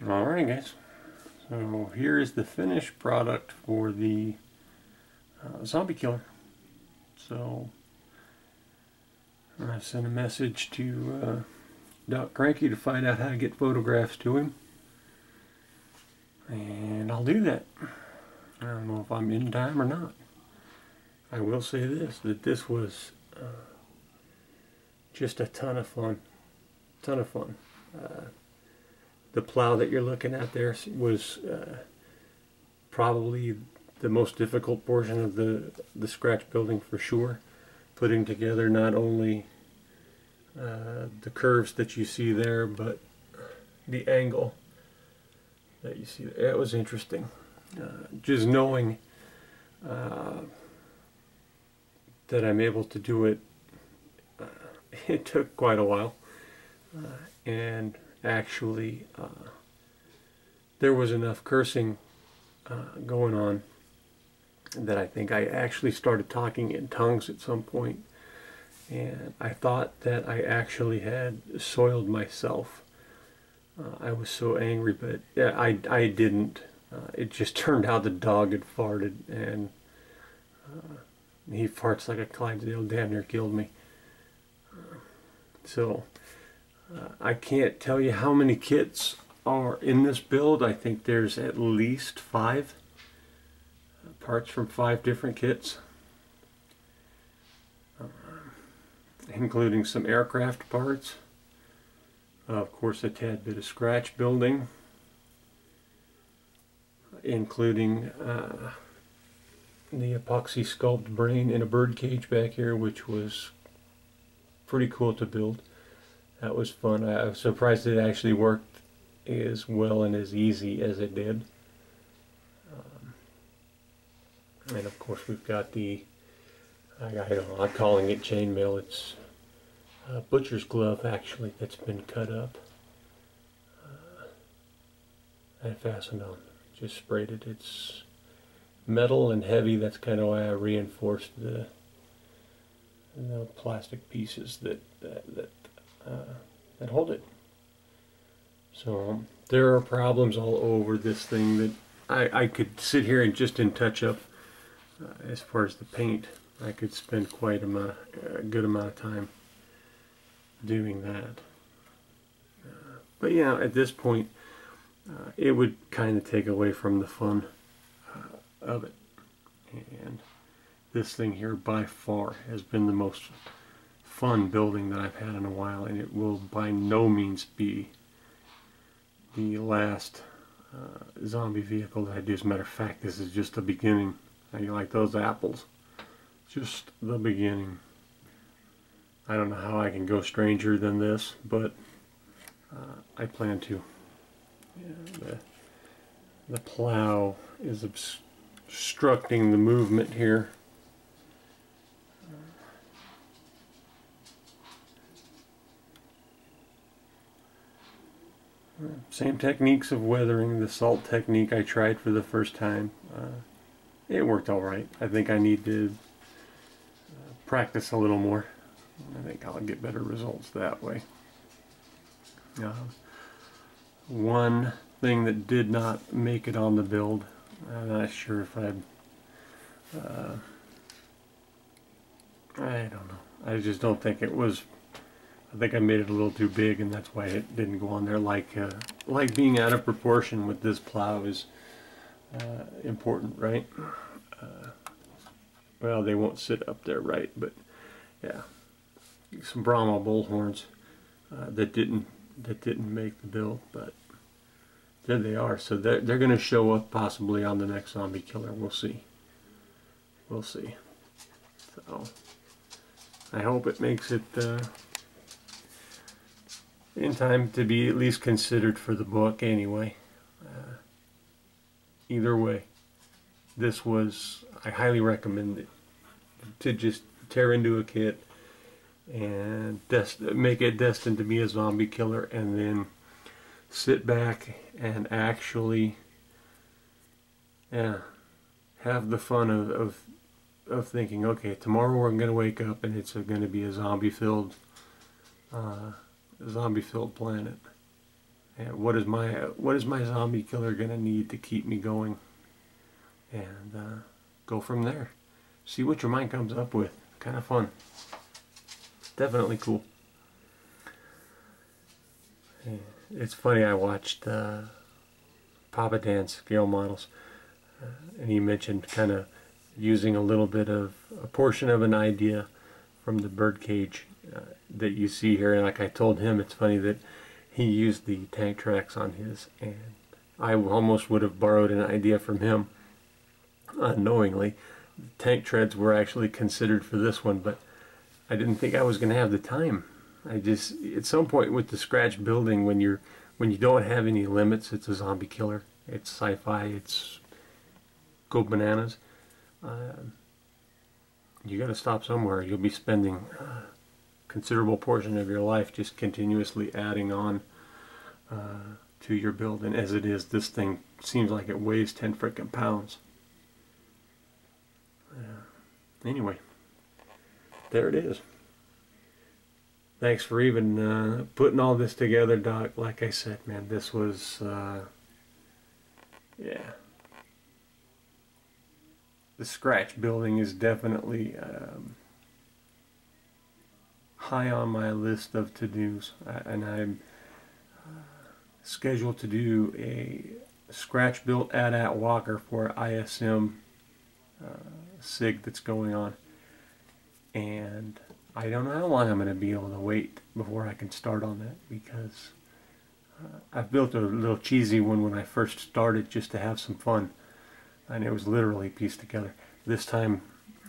Alright guys, so here is the finished product for the zombie killer. So I sent a message to Doc Cranky to find out how to get photographs to him, and I'll do that. I don't know if I'm in time or not. I will say this, that this was just a ton of fun. The plow that you're looking at there was probably the most difficult portion of the scratch building for sure. Putting together not only the curves that you see there, but the angle that you see there. It was interesting. Just knowing that I'm able to do it, it took quite a while, and actually there was enough cursing going on that I think I actually started talking in tongues at some point, and I thought that I actually had soiled myself. I was so angry, but I didn't. It just turned out the dog had farted, and he farts like a Clydesdale, damn near killed me. So I can't tell you how many kits are in this build. I think there's at least 5 parts from 5 different kits, including some aircraft parts, of course a tad bit of scratch building, including the epoxy sculpt brain in a bird cage back here, which was pretty cool to build. That was fun. I was surprised it actually worked as well and as easy as it did. And of course we've got the, I don't know, I'm calling it chainmail. It's a butcher's glove actually that's been cut up and fastened on. Just sprayed it. It's metal and heavy. That's kind of why I reinforced the plastic pieces that hold it. So there are problems all over this thing that I could sit here and just in touch up. As far as the paint, I could spend quite a good amount of time doing that. But yeah, at this point, it would kind of take away from the fun of it. And this thing here by far has been the most fun building that I've had in a while, and it will by no means be the last zombie vehicle that I do. As a matter of fact, this is just the beginning. How you like those apples? Just the beginning. I don't know how I can go stranger than this, but I plan to. Yeah, the plow is obstructing the movement here. Same techniques of weathering. The salt technique I tried for the first time. It worked alright. I think I need to practice a little more. I think I'll get better results that way. One thing that did not make it on the build, I'm not sure if I don't know. I just don't think it was. I think I made it a little too big, and that's why it didn't go on there. Like being out of proportion with this plow is important, right? Well, they won't sit up there right, but yeah, some Brahma bullhorns that didn't make the build, but there they are. So they're going to show up possibly on the next zombie killer. We'll see. We'll see. So I hope it makes it in time to be at least considered for the book anyway. Either way, this was, I highly recommend it, to just tear into a kit and make it destined to be a zombie killer, and then sit back and actually have the fun of thinking, okay, tomorrow we're going to wake up and it's going to be a zombie filled planet, And what is my zombie killer gonna need to keep me going? And go from there. See what your mind comes up with. Kind of fun. Definitely cool. It's funny, I watched Papa Dan's scale models, and he mentioned kind of using a little bit of a portion of an idea from the birdcage that you see here. And like I told him, it's funny that he used the tank tracks on his, and I almost would have borrowed an idea from him unknowingly. Tank treads were actually considered for this one, but I didn't think I was going to have the time. I just, at some point with the scratch building, when you don't have any limits, it's a zombie killer. It's sci-fi. It's go bananas. You got to stop somewhere. You'll be spending a considerable portion of your life just continuously adding on to your build. And as it is, this thing seems like it weighs 10 freaking pounds. Anyway, there it is. Thanks for even putting all this together, Doc. Like I said, man, this was, yeah. The scratch building is definitely high on my list of to-dos. And I'm scheduled to do a scratch built AT-AT walker for ISM SIG that's going on. And I don't know how long I'm going to be able to wait before I can start on that, because I've built a little cheesy one when I first started just to have some fun, and it was literally pieced together. This time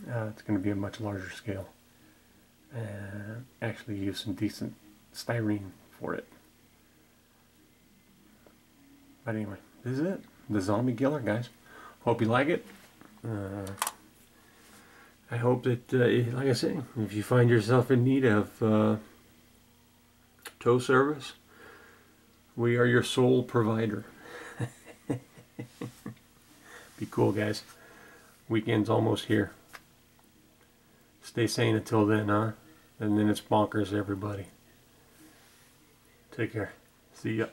it's going to be a much larger scale, and actually use some decent styrene for it. But anyway, this is it. The zombie killer, guys. Hope you like it. I hope that, like I say, if you find yourself in need of tow service, we are your sole provider. Be cool, guys. Weekend's almost here. Stay sane until then, huh? And then it's bonkers, everybody. Take care. See ya.